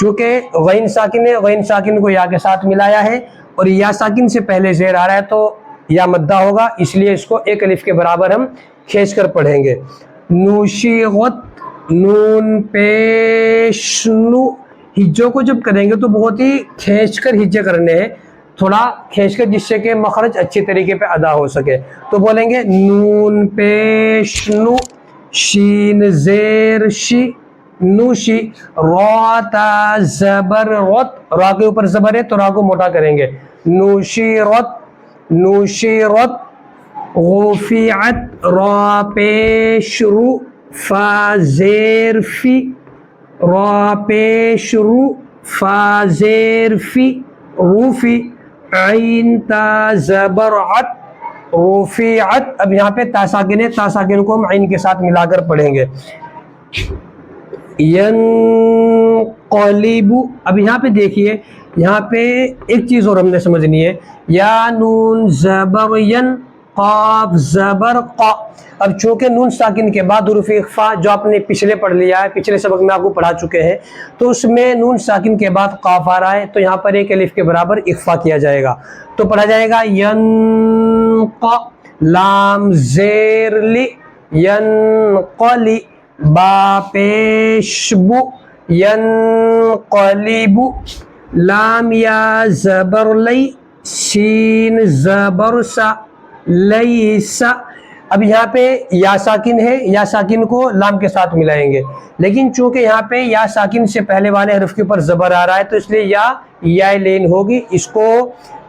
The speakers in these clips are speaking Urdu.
چونکہ غین ساکن ہے، غین ساکن کو یا کے ساتھ ملایا ہے اور یا ساکن سے پہلے زیر آ رہا ہے تو یا مدہ ہوگا، اس لیے اس کو ایک الف کے برابر ہم کھینچ کر پڑھیں گے. نوشیغت نون پیش نو. ہجوں کو جب کریں گے تو بہت ہی کھینچ کر ہجے کرنے ہیں، تھوڑا کھینچ کر، جس سے کہ مخرج اچھی طریقے پہ ادا ہو سکے. تو بولیں گے نون پیش نو، شین زیر شی، نوشی. را تا زبر رت، را کے اوپر زبر ہے تو را کو موٹا کریں گے. نوشی رت، نوشی رت. غفعت را پیش رو، فا زیر فی، را پیش رو، فا زیر فی، روفی. عین تا زبر عت، رفیعت. اب یہاں پہ تا ساکن ہے، تا ساکن کو ہم عین کے ساتھ ملا کر پڑھیں گے. ینقلب. اب یہاں پہ دیکھیے، یہاں پہ ایک چیز اور ہم نے سمجھنی ہے. یا نون زبر ین، قاف زبر قا. اب چونکہ نون ساکن کے بعد حروف اخفا جو آپ نے پچھلے پڑھ لیا ہے، پچھلے سبق میں آپ کو پڑھا چکے ہیں، تو اس میں نون ساکن کے بعد قاف آ رہا ہے تو یہاں پر ایک الف کے برابر اخفا کیا جائے گا. تو پڑھا جائے گا ینقا، لام زیر لی، ینقلی. با پیش بو، ینقلب. لام یا زبر لی، سین زبر سا، لیسا. اب یہاں پہ یا ساکن ہے، یا ساکن کو لام کے ساتھ ملائیں گے، لیکن چونکہ یہاں پہ یا ساکن سے پہلے والے حرف کے اوپر زبر آ رہا ہے تو اس لیے یا لین ہوگی. اس کو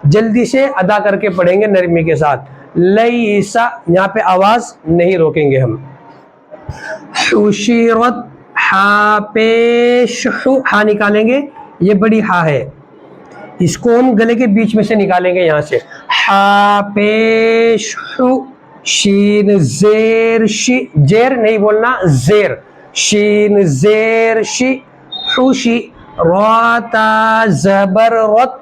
جلدی سے ادا کر کے پڑھیں گے نرمی کے ساتھ. لیسا، یہاں پہ آواز نہیں روکیں گے ہم. حشرت، ہا پیش ہو، ہا نکالیں گے، یہ بڑی ہا ہے، اس کو ہم گلے کے بیچ میں سے نکالیں گے یہاں سے. ہا پیش ہو، شین زیر شی، زیر نہیں بولنا، زیر، شین زیر شی، خوشی. را تا زبر رت،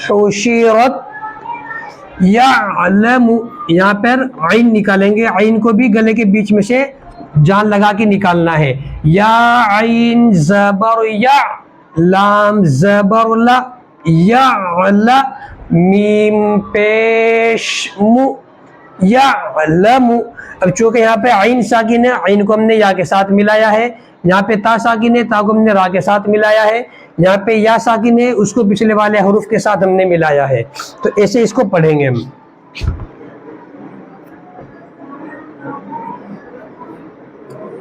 حشرت. یعلم، یہاں پر عین نکالیں گے، عین کو بھی گلے کے بیچ میں سے جان لگا کے نکالنا ہے. یا عین زبر یا، لام زبر لا، یعلا. میم پیش مو، یعلم. اب چونکہ یہاں پہ عین ساکن ہے، عین کو ہم نے یا کے ساتھ ملایا ہے. یہاں پہ تا ساکن ہے، تا کو ہم نے را کے ساتھ ملایا ہے. یہاں پہ یا ساکن ہے، اس کو پچھلے والے حروف کے ساتھ ہم نے ملایا ہے. تو ایسے اس کو پڑھیں گے ہم.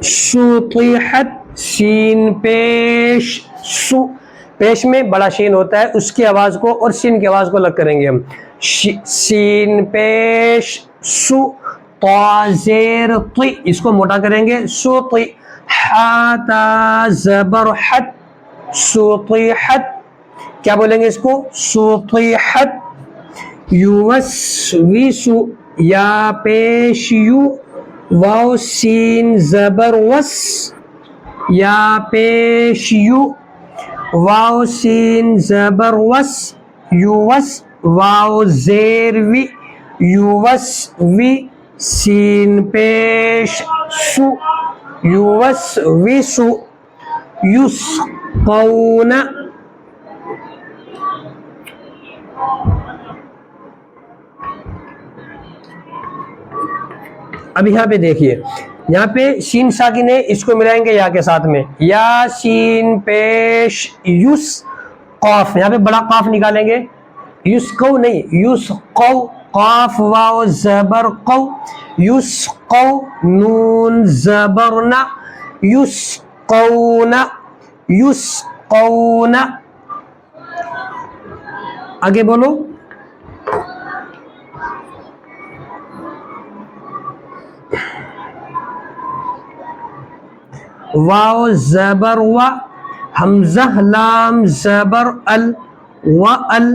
شطحت، سین پیش سو. پیش میں بڑا شین ہوتا ہے، اس کی آواز کو اور سین کی آواز کو الگ کریں گے ہم. سین پیش سو. طا زیر طی، اس کو موٹا کریں گے، سو طی. ہا تا زبر حت، سطحت. کیا بولیں گے اس کو؟ سطحت. یوسوسو، یا پیش یو، واو سین زبر وس، یا پیش یو، واو سین زبر وس، یوس. واو زیر وی، یوس وی. سین پیش سو، یوس وی سو. یسقون. اب یہاں پہ دیکھیے، یہاں پہ شین ساکن ہے، اس کو ملائیں گے یا کے ساتھ میں. یا شین پیش یس، قاف، یہاں پہ بڑا قاف نکالیں گے، یس کو نہیں، یس قو، قاف واو زبر قو، یس قو. نون زبر نا، یس قون، یس قون. آگے بولو. واو زبر و، حمزہ لام زبر ال، و ال.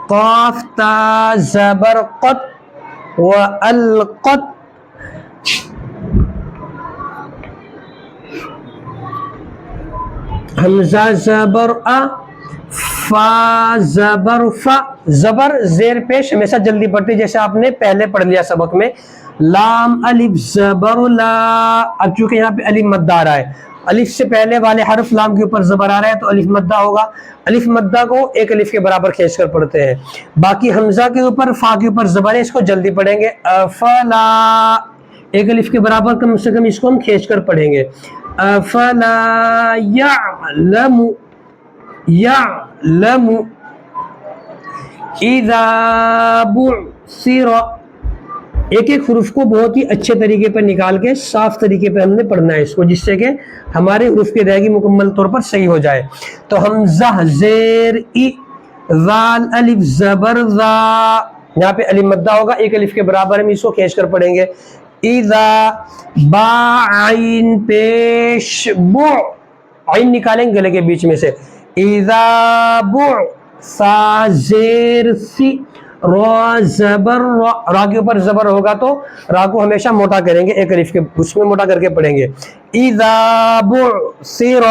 قاف تا زبر قط، و القط. حمزہ زبر ا، فا زبر فا. زبر زیر پیش ہمیشہ جلدی پڑھتے جیسے آپ نے پہلے پڑھ لیا سبق میں. لام الف زبر لا. اب چونکہ یہاں پہ الف مد آ رہا ہے الف سے پہلے والے حرف لام کے اوپر زبر آ رہا ہے تو الف مدہ ہوگا. الف مدہ کو ایک الف کے برابر کھینچ کر پڑھتے ہیں. باقی حمزہ کے اوپر فا کے اوپر زبر ہے, اس کو جلدی پڑھیں گے. افلا, ایک الف کے برابر کم سے کم اس کو ہم کھینچ کر پڑھیں گے. افلا یعلم, یعلم اذا بعثر. ایک ایک حروف کو بہت ہی اچھے طریقے پر نکال کے صاف طریقے پہ ہم نے پڑھنا ہے اس کو, جس سے کہ ہمارے حروف کی ادائیگی مکمل طور پر صحیح ہو جائے. تو حمزہ زیر ای, ذال الف زبر ذا, یہاں پہ الف مدہ ہوگا, ایک الف کے برابر ہم اس کو کھینچ کر پڑھیں گے. اذا, با عین پیش بو, عین نکالیں گلے کے بیچ میں سے. اذا بو, سا زیر سی, را زبر را, را کے اوپر زبر ہوگا تو را کو ہمیشہ موٹا کریں گے, ایک الف کے اس میں موٹا کر کے پڑھیں گے. اذا بعثر,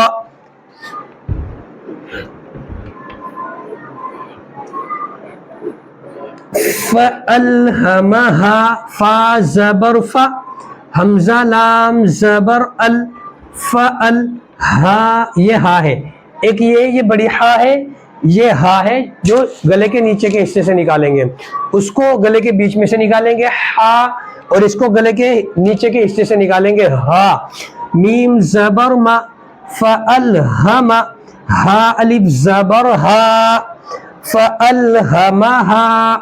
فألهمها, فا زبر فا, حمزہ لام زبر ال, فأل, ہا, یہ ہا ہے, ایک یہ بڑی ہا ہے, یہ ہا ہے جو گلے کے نیچے کے حصے سے نکالیں گے, اس کو گلے کے بیچ میں سے نکالیں گے ہا, اور اس کو گلے کے نیچے کے حصے سے نکالیں گے ہا. میم زبر ما, فألہم, ہا الف زبر ہا, فألہمہا.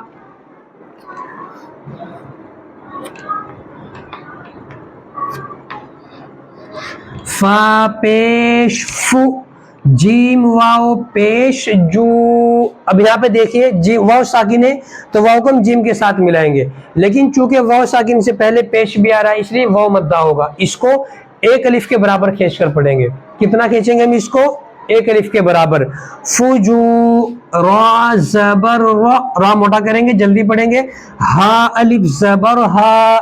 فا پیش فو, جیم واو پیش جو. اب یہاں پہ دیکھیے جی واو ساکن ہے تو واو کو ہم جیم کے ساتھ ملائیں گے, لیکن چونکہ واو ساکن سے پہلے پیش بھی آ رہا ہے اس لیے واو مدہ ہوگا. اس کو ایک الف کے برابر کھینچ کر پڑھیں گے. کتنا کھینچیں گے ہم اس کو؟ ایک الف کے برابر. فجو, را زبر را, را موٹا کریں گے, جلدی پڑھیں گے. ہا الف زبر ہا,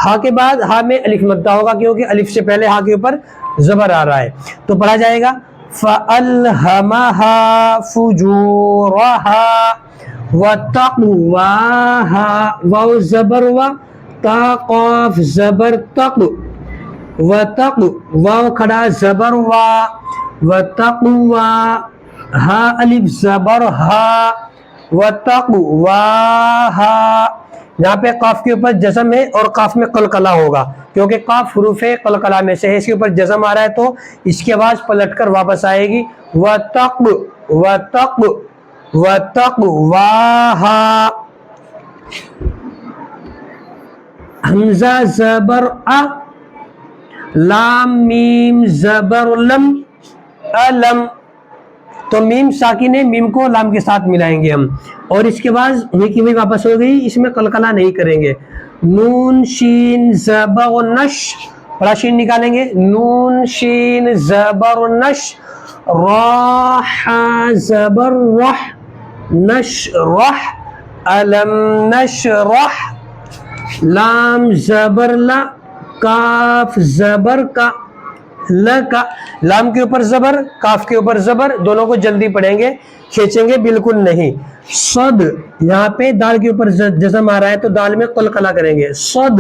ہا کے بعد ہا میں الف مدہ ہوگا کیونکہ الف سے پہلے ہا کے اوپر زبر آ رہا ہے, تو پڑھا جائے گا فَأَلْهَمَهَا فُجُورَهَا وَتَقْوَاهَا, واو زبر وا, تا قاف زبر تق, وتق, واو کھڑا زبر وا, وتقوا, ہا الف زبر ہا, وتقواہا. یہاں پہ قاف کے اوپر جزم ہے اور قاف میں قلقلہ ہوگا کیونکہ قاف حروف قلقلہ میں سے ہے, اس کے اوپر جزم آ رہا ہے تو اس کی آواز پلٹ کر واپس آئے گی. وتق, وتق, وتقواہا. حمزہ زبر ا, لام میم زبر لم, علم. تو میم ساکن ہے, میم کو لام کے ساتھ ملائیں گے ہم, اور اس کے بعد وہی کی وہی واپس ہو گئی, اس میں قلقلہ نہیں کریں گے. نون شین زبر نش, بڑا شین نکالیں گے, نون شین زبر نش, راح زبر رح, نش رح, علم نش رح, لام زبر لا, کاف زبر کا, لکا, لام کے اوپر زبر, کاف کے اوپر زبر, دونوں کو جلدی پڑھیں گے, کھینچیں گے بالکل نہیں. صد, یہاں پہ دال کے اوپر جزم آ رہا ہے تو دال میں قلقلہ کریں گے. صد,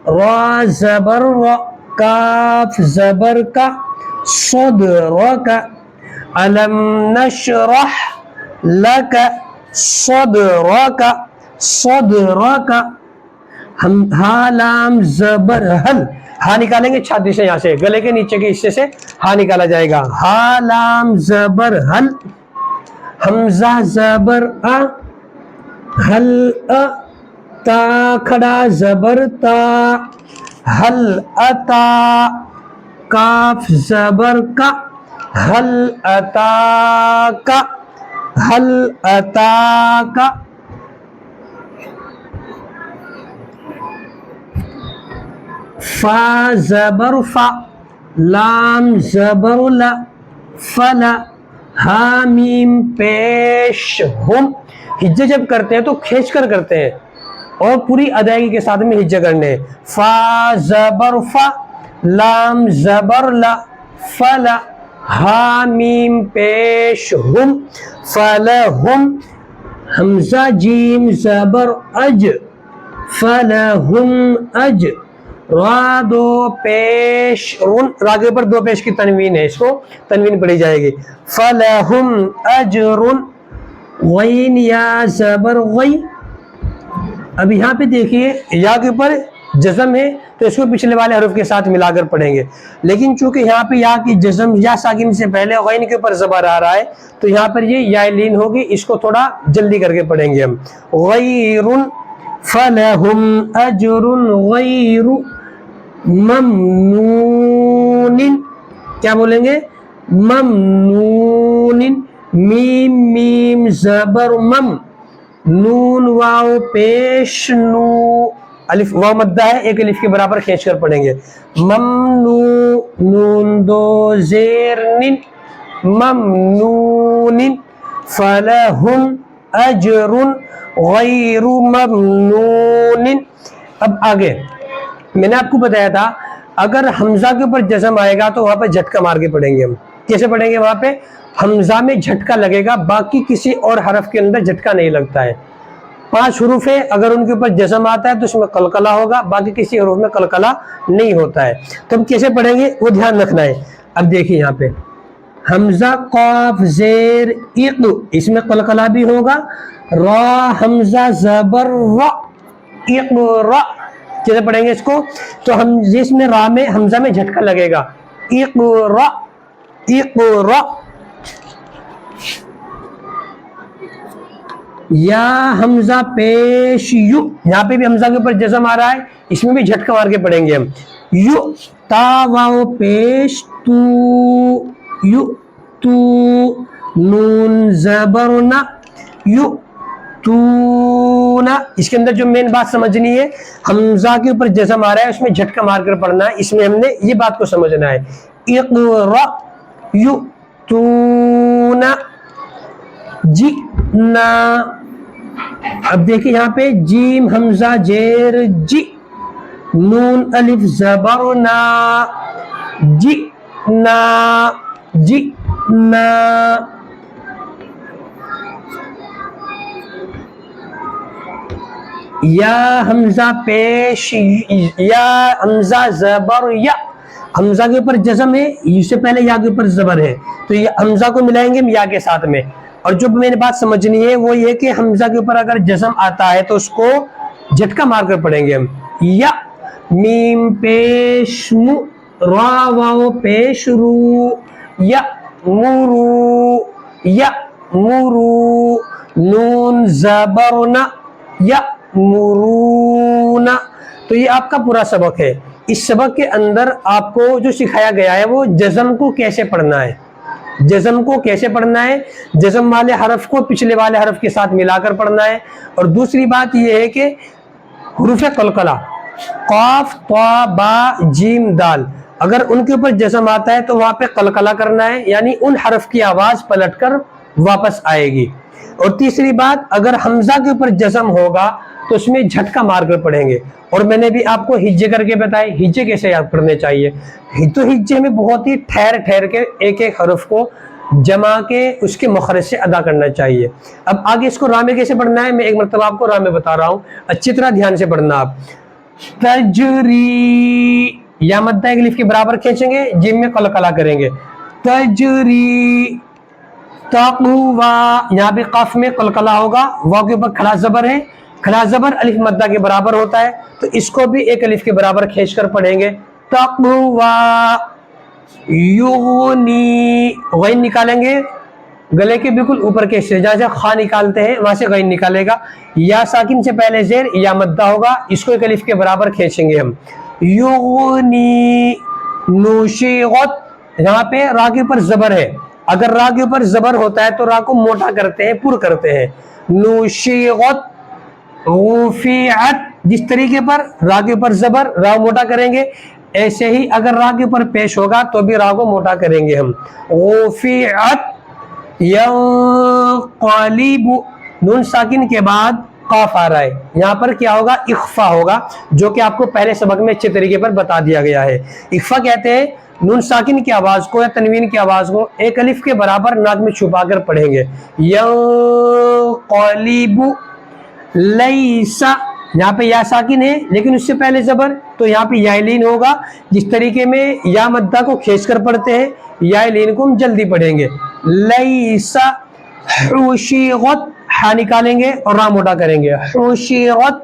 را زبر را, کاف زبر کا, صد رکا, علم نشرح لکا, صدرکا, صدرکا. ہم ہا لام زبر ہل, ہا نکالیں گے چھاتی سے, یہاں سے گلے کے نیچے کے حصے سے ہا نکالا جائے گا. ہا لام زبر ہل, حمزہ زبر ا, ہل ا, تا کھڑا زبر تا, ہل اتا, کاف زبر کا, ہل اتا کا, ہل اتا کا. فا زبر فا, لام زبر لا, فلا, حامیم پیش ہم. ہجے جب کرتے ہیں تو کھینچ کر کرتے ہیں اور پوری ادائیگی کے ساتھ میں ہجے کرنے ہیں. فا زبر فا, لام زبر لا, فلا, حامیم پیش ہم, فلہم. حمزہ جیم زبر اج, فلہم اج, را دو پیش رن، را کے اوپر دو پیش کی تنوین ہے، اس کو تنوین پڑھی جائے گی. فلہم اجر، غین یا زبر غی. اب یہاں پہ دیکھیے یا کے اوپر جزم ہے تو اس کو پچھلے والے حرف کے ساتھ ملا کر پڑھیں گے، لیکن چونکہ یہاں پہ یا کی جزم یا ساکن سے پہلے غین کے اوپر زبر آ رہا ہے تو یہاں پر یہ یا لین ہوگی، اس کو تھوڑا جلدی کر کے پڑھیں گے ہم. غیر فلہم اجر غیر ممنون. کیا بولیں گے؟ ممنون. میم میم زبر مم، نون واو پیش نو، الف واو مدہ ہے، ایک الف کے برابر کھینچ کر پڑھیں گے. ممنو، نون دو زیر نن، ممنون. فلہم اجر غیر ممنون. اب آگے میں نے آپ کو بتایا تھا اگر حمزہ کے اوپر جزم آئے گا تو وہاں پہ جھٹکا مار کے پڑھیں گے ہم. کیسے پڑھیں گے؟ وہاں پہ حمزہ میں جھٹکا لگے گا، باقی کسی اور حرف کے اندر جھٹکا نہیں لگتا ہے. 5 حروف ہے، اگر ان کے اوپر جزم آتا ہے تو اس میں قلقلہ ہوگا، باقی کسی حروف میں قلقلہ نہیں ہوتا ہے. تو ہم کیسے پڑھیں گے وہ دھیان رکھنا ہے. اب دیکھیے یہاں پہ حمزہ قاف زیر اق، اس میں قلقلہ بھی ہوگا. را حمزہ زبر را، اقرا. کیسے پڑھیں گے اس کو؟ تو ہم جس میں را میں حمزہ میں جھٹکا لگے گا، اقرا اقرا. یا حمزہ پیش یو، یہاں پہ بھی حمزہ کے اوپر جزم آ رہا ہے، اس میں بھی جھٹکا مار کے پڑھیں گے ہم. یو تا واو پیش تو، یو تو. نون زبر نا، یو تو نا. اس کے اندر جو مین بات سمجھنی ہے، حمزہ کے اوپر جزم آ رہا ہے، اس میں جھٹکا مار کر پڑھنا ہے. اس میں ہم نے یہ بات کو سمجھنا ہے. اقرا یو تو نا جئنا. اب دیکھیں یہاں پہ جیم حمزہ جیر جی، نون الف زبر نا، جئنا جئنا. یا حمزہ پیش یا حمزہ زبر یا، حمزہ کے اوپر جزم ہے، اس سے پہلے یا کے اوپر زبر ہے تو یہ حمزہ کو ملائیں گے ہم یا کے ساتھ میں. اور جو میں نے بات سمجھنی ہے وہ یہ کہ حمزہ کے اوپر اگر جزم آتا ہے تو اس کو جھٹکا مار کر پڑھیں گے ہم. یا میم پیش مو، را واو پیش رو، یا مورو یا مورو. نون زبر نا، یا مرونا. تو یہ آپ کا پورا سبق ہے. اس سبق کے اندر آپ کو جو سکھایا گیا ہے وہ جزم کو کیسے پڑھنا ہے، جزم کو کیسے پڑھنا ہے، جزم والے حرف کو پچھلے والے حرف کے ساتھ ملا کر پڑھنا ہے. اور دوسری بات یہ ہے کہ حروف قلقلہ قاف طا با جیم دال، اگر ان کے اوپر جزم آتا ہے تو وہاں پہ قلقلہ کرنا ہے، یعنی ان حرف کی آواز پلٹ کر واپس آئے گی. اور تیسری بات اگر حمزہ کے اوپر جزم ہوگا تو اس میں جھٹکا مار کر پڑھیں گے. اور میں نے بھی آپ کو ہجے کر کے بتائے ہجے کیسے یاد کرنے چاہیے. تو ہجے میں بہت ہی ٹھہر ٹھہر کے ایک ایک حرف کو جما کے اس کے مخرج سے ادا کرنا چاہیے. اب آگے اس کو را میں کیسے پڑھنا ہے میں ایک مرتبہ آپ کو را میں بتا رہا ہوں، اچھی طرح دھیان سے پڑھنا. آپ تجری، یا مدہ ایک الف کے برابر کھینچیں گے، جیم میں قلقلہ کریں گے. تجری تقوا، یہاں پہ قاف میں قلقلہ ہوگا، واو کے اوپر کھڑا زبر ہے، کھڑا زبر الف مدہ کے برابر ہوتا ہے تو اس کو بھی ایک الف کے برابر کھینچ کر پڑھیں گے. تقوا یغنی، غین نکالیں گے گلے کے بالکل اوپر کے حصے، جہاں سے خا نکالتے ہیں وہاں سے غین نکالے گا. یا ساکن سے پہلے زیر یا مدہ ہوگا، اس کو ایک الف کے برابر کھینچیں گے ہم. یغنی نوشیغت، یہاں پہ را کے اوپر زبر ہے، اگر را کے اوپر زبر ہوتا ہے تو را کو موٹا کرتے ہیں، پر کرتے ہیں. نوشیغت غفیعت، جس طریقے پر را کے اوپر زبر را موٹا کریں گے ایسے ہی اگر را کے اوپر پیش ہوگا تو بھی را کو موٹا کریں گے ہم. غفیعت ینقلب، نون ساکن کے بعد قاف آ رہا ہے، یہاں پر کیا ہوگا اخفا ہوگا، جو کہ آپ کو پہلے سبق میں اچھے طریقے پر بتا دیا گیا ہے. اخفا کہتے ہیں نون ساکن کی آواز کو یا تنوین کی آواز کو ایک الف کے برابر ناک میں چھپا کر پڑھیں گے. ینقلب لیسا، یہاں پہ یا ساکن ہے لیکن اس سے پہلے زبر، تو یہاں پہ یا لین ہوگا. جس طریقے میں یا مدہ کو کھینچ کر پڑھتے ہیں یا لین کو ہم جلدی پڑھیں گے. لیس حشیغت، ہا نکالیں گے اور را موٹا کریں گے. حشیغت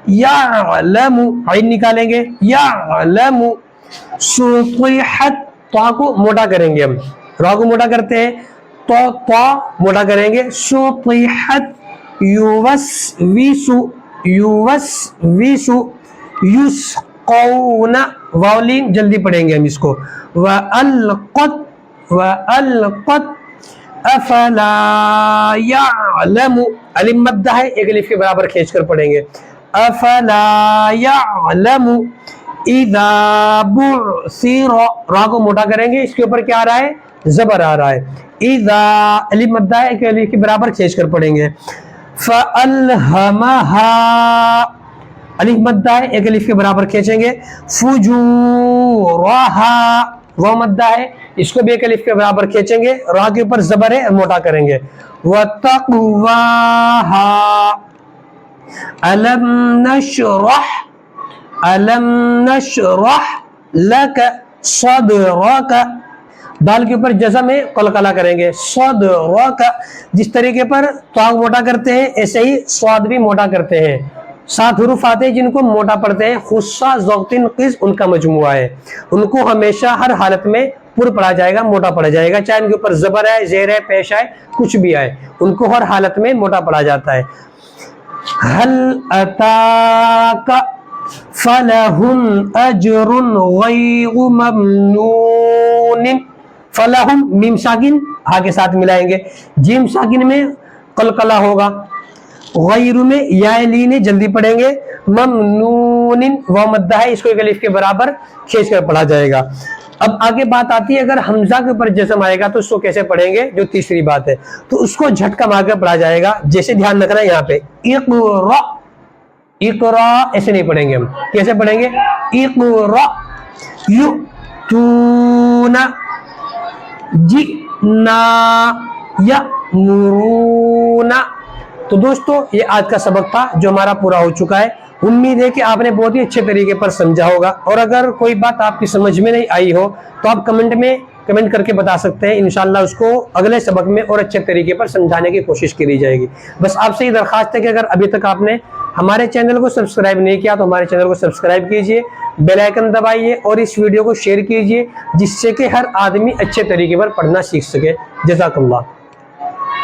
یعلم، عین نکالیں گے یعلم. سطحت، تا کو موٹا کریں گے ہم، را کو موٹا کرتے ہیں تو تا موٹا کریں گے. سطحت یوسوس، یوسوس. یسقون، واولین جلدی پڑھیں گے ہم اس کو. وَأَلْقَتْ، وَأَلْقَتْ افلا یعلم، الف مدہ ہے، ایک الف کے برابر کھینچ کر پڑھیں گے. افلا یعلم اذا بعثر، را کو موٹا کریں گے، اس کے اوپر کیا آ رہا ہے؟ زبر آ رہا ہے. اذا، الف مدہ ہے، ایک الف کے برابر کھینچ کر پڑھیں گے. فألہمہا، الف مدہ ہے، ایک الف کے برابر کھینچیں گے. فجورہا، وہ مدہ ہے، اس کو بھی ایک الف کے برابر کھینچیں گے، را کے اوپر زبر ہے، موٹا کریں گے. وتقواہا، الم نشرح، الم نشرح لک صدرک، دال کے اوپر جزم ہے، قلقلہ کریں گے. صدرک، جس طریقے پر تو موٹا کرتے ہیں ایسے ہی صاد بھی موٹا کرتے ہیں. 7 حروف آتے ہیں جن کو موٹا پڑھتے ہیں. خصہ، ضغطن، قز ان کا مجموعہ ہے. ان کو ہمیشہ ہر حالت میں پر پڑھا جائے گا، موٹا پڑھا جائے گا، چاہے ان کے اوپر زبر ہے، زیر ہے، پیش آئے، کچھ بھی آئے، ان کو ہر حالت میں موٹا پڑھا جاتا ہے. هل اتاک فلہم اجر غیر ممنون. فلہم، میم ساکن ہا کے ساتھ ملائیں گے، جیم ساکن میں قلقلہ ہوگا، غیر میں یا لین جلدی پڑھیں گے. ممنون، وہ مدہ ہے، اس کو ایک الف کے برابر کھینچ کر پڑھا جائے گا. اب آگے بات آتی ہے اگر حمزہ کے اوپر جزم آئے گا تو اس کو کیسے پڑھیں گے، جو تیسری بات ہے. تو اس کو جھٹکا مار کر پڑھا جائے گا. جیسے دھیان رکھنا ہے یہاں پہ، اقرا، اقرا ایسے نہیں پڑھیں گے ہم. کیسے پڑھیں گے؟ اقرا یؤتون، جئنا یأمرون. تو دوستو یہ آج کا سبق تھا جو ہمارا پورا ہو چکا ہے. امید ہے کہ آپ نے بہت ہی اچھے طریقے پر سمجھا ہوگا، اور اگر کوئی بات آپ کی سمجھ میں نہیں آئی ہو تو آپ کمنٹ کر کے بتا سکتے ہیں. انشاءاللہ اس کو اگلے سبق میں اور اچھے طریقے پر سمجھانے کی کوشش کی جائے گی. بس آپ سے یہ درخواست ہے کہ اگر ابھی تک آپ نے ہمارے چینل کو سبسکرائب نہیں کیا تو ہمارے چینل کو سبسکرائب کیجئے، بیل آئیکن دبائیے اور اس ویڈیو کو شیئر کیجئے، جس سے کہ ہر آدمی اچھے طریقے پر پڑھنا سیکھ سکے. جزاک اللہ.